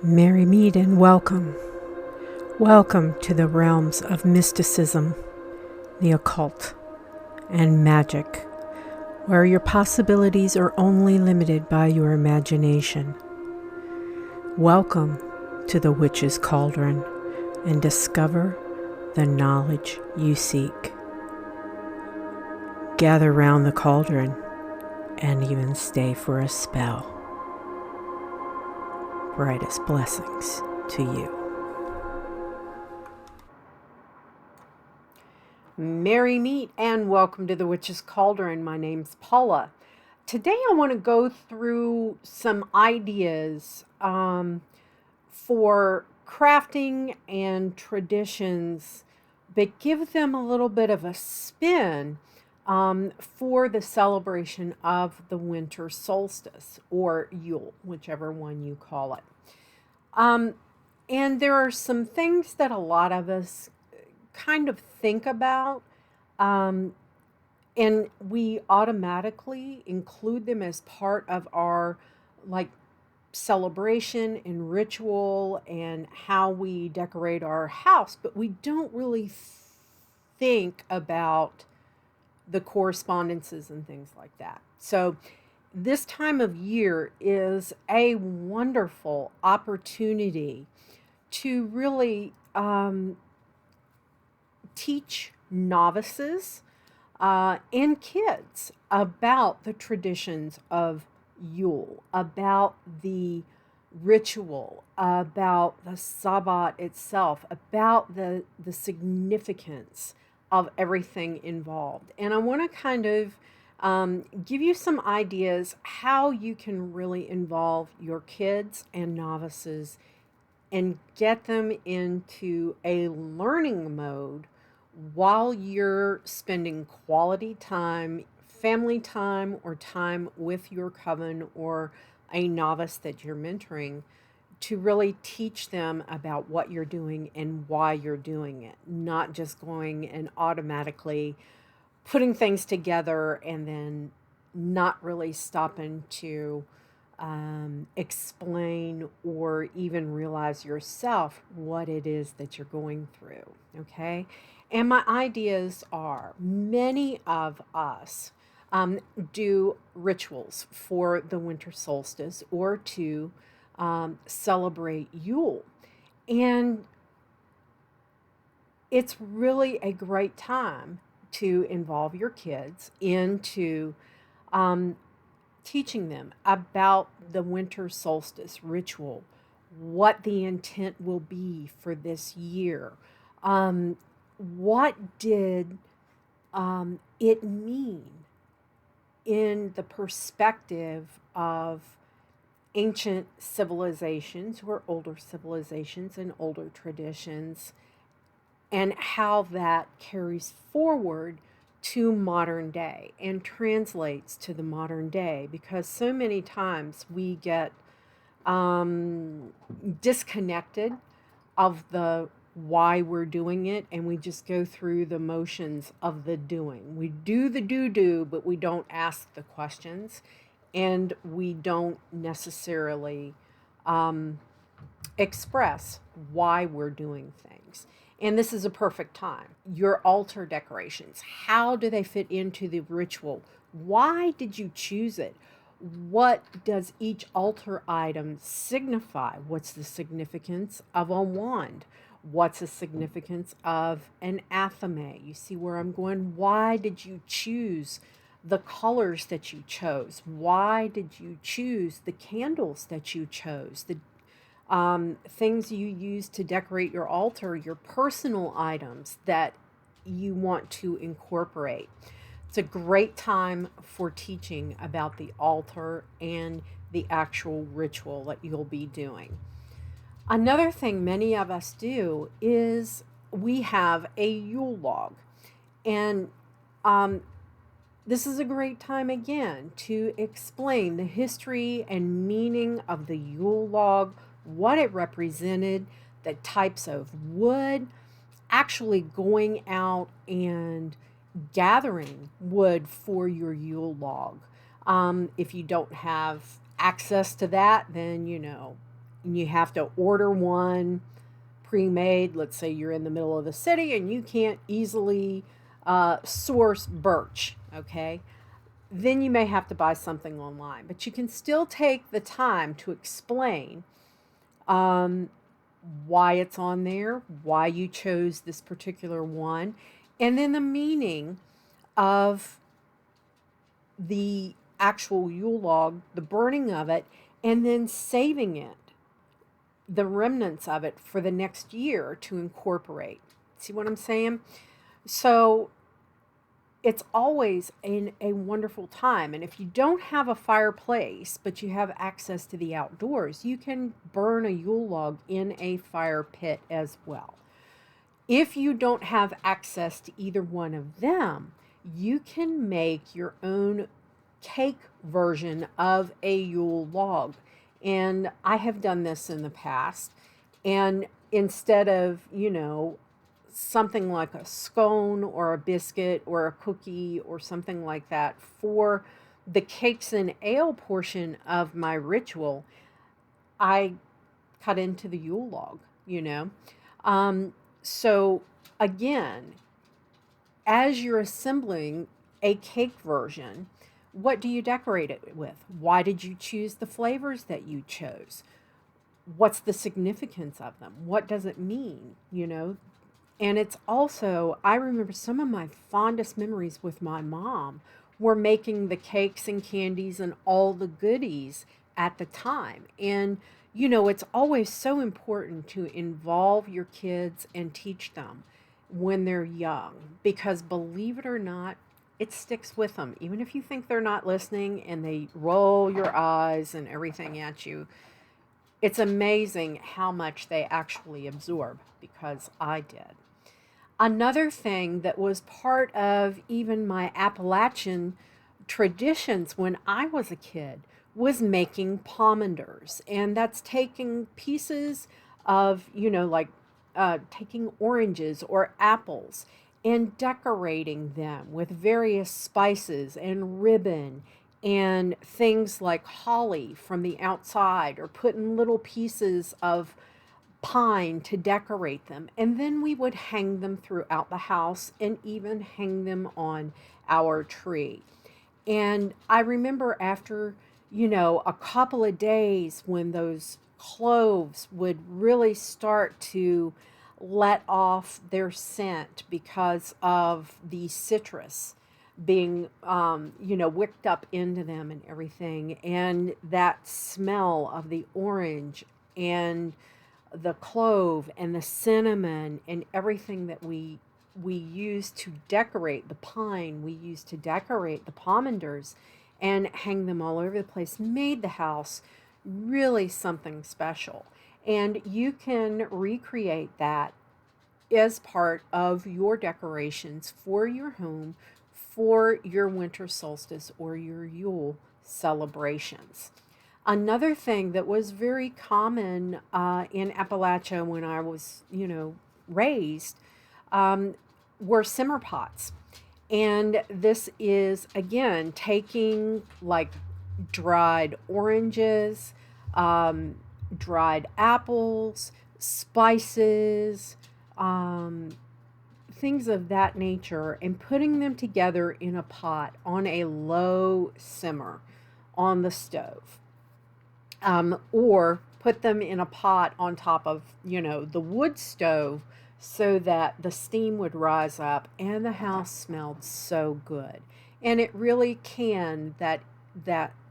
Merry meet and welcome. Welcome to the realms of mysticism, the occult, and magic, where your possibilities are only limited by your imagination. Welcome to the Witch's Cauldron and discover the knowledge you seek. Gather round the cauldron and even stay for a spell. Brightest blessings to you. Merry meet and welcome to the Witch's Cauldron. My name's Paula. Today I want to go through some ideas for crafting and traditions, but give them a little bit of a spin for the celebration of the Winter Solstice, or Yule, whichever one you call it. And there are some things that a lot of us kind of think about, and we automatically include them as part of our celebration and ritual and how we decorate our house, but we don't really think about the correspondences and things like that. So this time of year is a wonderful opportunity to really teach novices and kids about the traditions of Yule, about the ritual, about the Sabbat itself, about the significance of everything involved. And I want to kind of give you some ideas how you can really involve your kids and novices and get them into a learning mode while you're spending quality time, family time, or time with your coven or a novice that you're mentoring, to really teach them about what you're doing and why you're doing it, not just going and automatically putting things together and then not really stopping to explain or even realize yourself what it is that you're going through, okay? And my ideas are, many of us do rituals for the winter solstice or to celebrate Yule. And it's really a great time to involve your kids into teaching them about the winter solstice ritual, what the intent will be for this year. What did it mean in the perspective of ancient civilizations or older civilizations and older traditions, and how that carries forward to modern day and translates to the modern day, because so many times we get disconnected of the why we're doing it, and we just go through the motions of the doing. We do the do, but we don't ask the questions, and we don't necessarily express why we're doing things. And this is a perfect time. Your altar decorations, how do they fit into the ritual? Why did you choose it? What does each altar item signify? What's the significance of a wand? What's the significance of an athame? You see where I'm going? Why did you choose the colors that you chose? Why did you choose the candles that you chose? The things you use to decorate your altar, your personal items that you want to incorporate. It's a great time for teaching about the altar and the actual ritual that you'll be doing. Another thing many of us do is we have a Yule log. And this is a great time again to explain the history and meaning of the Yule log, what it represented, the types of wood, actually going out and gathering wood for your Yule log. If you don't have access to that, then, you have to order one pre-made. Let's say you're in the middle of the city and you can't easily source birch, okay? Then you may have to buy something online. But you can still take the time to explain um, why it's on there, why you chose this particular one, and then the meaning of the actual Yule log, the burning of it, and then saving it, the remnants of it for the next year to incorporate. See what I'm saying? So it's always a wonderful time. And if you don't have a fireplace, but you have access to the outdoors, you can burn a Yule log in a fire pit as well. If you don't have access to either one of them, you can make your own cake version of a Yule log. And I have done this in the past. And instead of, something like a scone or a biscuit or a cookie or something like that for the cakes and ale portion of my ritual, I cut into the Yule log. So again, as you're assembling a cake version, what do you decorate it with? Why did you choose the flavors that you chose? What's the significance of them? What does it mean? And it's also, I remember some of my fondest memories with my mom were making the cakes and candies and all the goodies at the time. And, it's always so important to involve your kids and teach them when they're young, because believe it or not, it sticks with them. Even if you think they're not listening and they roll your eyes and everything at you, it's amazing how much they actually absorb, because I did. Another thing that was part of even my Appalachian traditions when I was a kid was making pomanders. And that's taking pieces of, like taking oranges or apples and decorating them with various spices and ribbon and things like holly from the outside, or putting little pieces of pine to decorate them. And then we would hang them throughout the house and even hang them on our tree. And I remember after, a couple of days when those cloves would really start to let off their scent because of the citrus being, wicked up into them and everything. And that smell of the orange and the clove and the cinnamon and everything that we use to decorate the pine, we use to decorate the pomanders and hang them all over the place, made the house really something special. And you can recreate that as part of your decorations for your home for your winter solstice or your Yule celebrations. Another thing that was very common in Appalachia when I was, raised, were simmer pots. And this is, again, taking like dried oranges, dried apples, spices, um, things of that nature, and putting them together in a pot on a low simmer on the stove. Or put them in a pot on top of, the wood stove so that the steam would rise up and the house smelled so good. And it really can that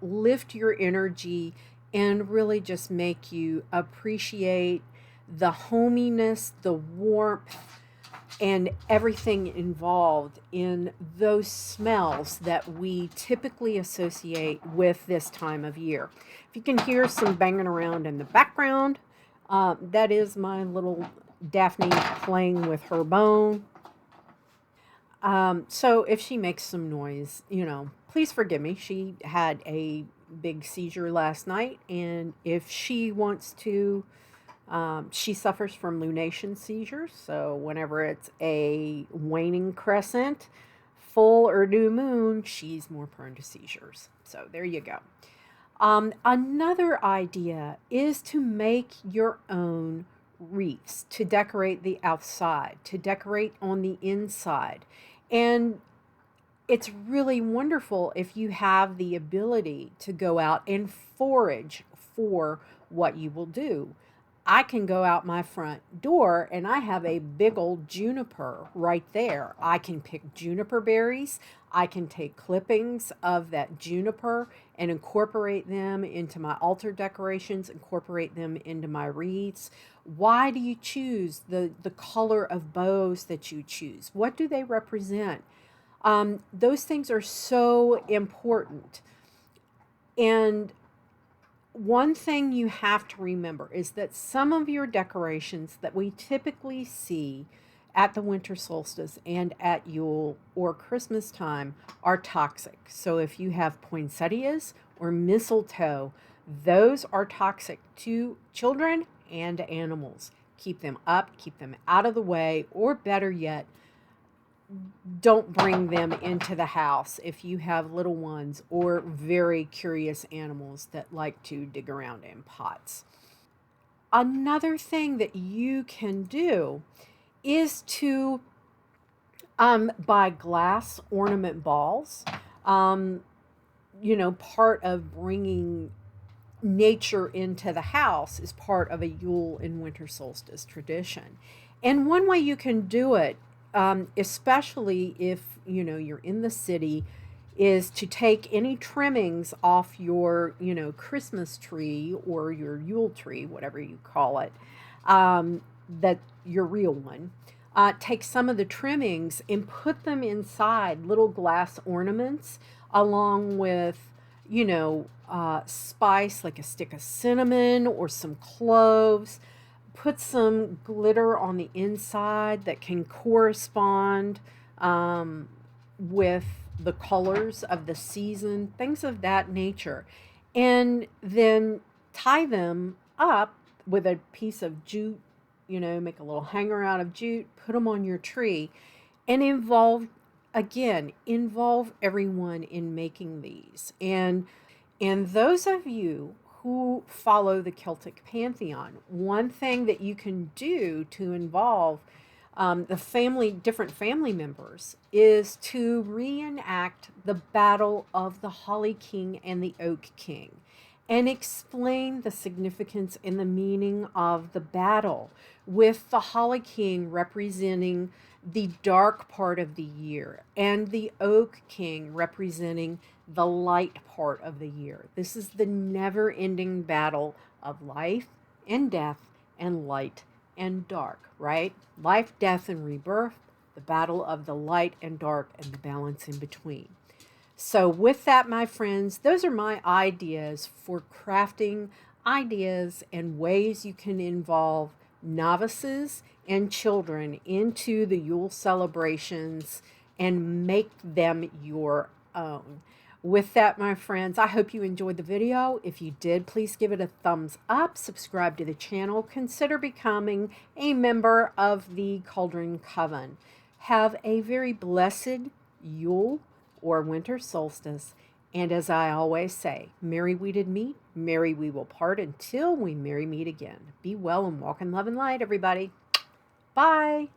lift your energy and really just make you appreciate the hominess, the warmth, and everything involved in those smells that we typically associate with this time of year. If you can hear some banging around in the background, that is my little Daphne playing with her bone. So if she makes some noise, please forgive me. She had a big seizure last night, and if she wants to, she suffers from lunation seizures. So whenever it's a waning crescent, full or new moon, she's more prone to seizures. So there you go. Another idea is to make your own wreaths to decorate the outside, to decorate on the inside. And it's really wonderful if you have the ability to go out and forage for what you will do. I can go out my front door and I have a big old juniper right there. I can pick juniper berries. I can take clippings of that juniper and incorporate them into my altar decorations, incorporate them into my wreaths. Why do you choose the color of bows that you choose? What do they represent? Those things are so important. And one thing you have to remember is that some of your decorations that we typically see at the winter solstice and at Yule or Christmas time are toxic. So if you have poinsettias or mistletoe, those are toxic to children and animals. Keep them up, keep them out of the way, or better yet, don't bring them into the house if you have little ones or very curious animals that like to dig around in pots. Another thing that you can do is to buy glass ornament balls. Um, Part of bringing nature into the house is part of a Yule and winter solstice tradition. And one way you can do it, especially if you're in the city, is to take any trimmings off your Christmas tree or your Yule tree, whatever you call it, that your real one. Take some of the trimmings and put them inside little glass ornaments, along with spice like a stick of cinnamon or some cloves. Put some glitter on the inside that can correspond with the colors of the season, things of that nature. And then tie them up with a piece of jute, make a little hanger out of jute, put them on your tree, and involve everyone in making these. And those of you who follow the Celtic pantheon, one thing that you can do to involve different family members, is to reenact the battle of the Holly King and the Oak King and explain the significance and the meaning of the battle, with the Holly King representing the dark part of the year and the Oak King representing the light part of the year. This is the never ending battle of life and death and light and dark, right? Life, death, and rebirth, the battle of the light and dark and the balance in between. So with that, my friends, those are my ideas for crafting ideas and ways you can involve novices and children into the Yule celebrations and make them your own. With that, my friends, I hope you enjoyed the video. If you did, please give it a thumbs up, subscribe to the channel, consider becoming a member of the Cauldron Coven. Have a very blessed Yule or winter solstice, and as I always say, merry we did meet, merry we will part until we merry meet again. Be well and walk in love and light, everybody. Bye.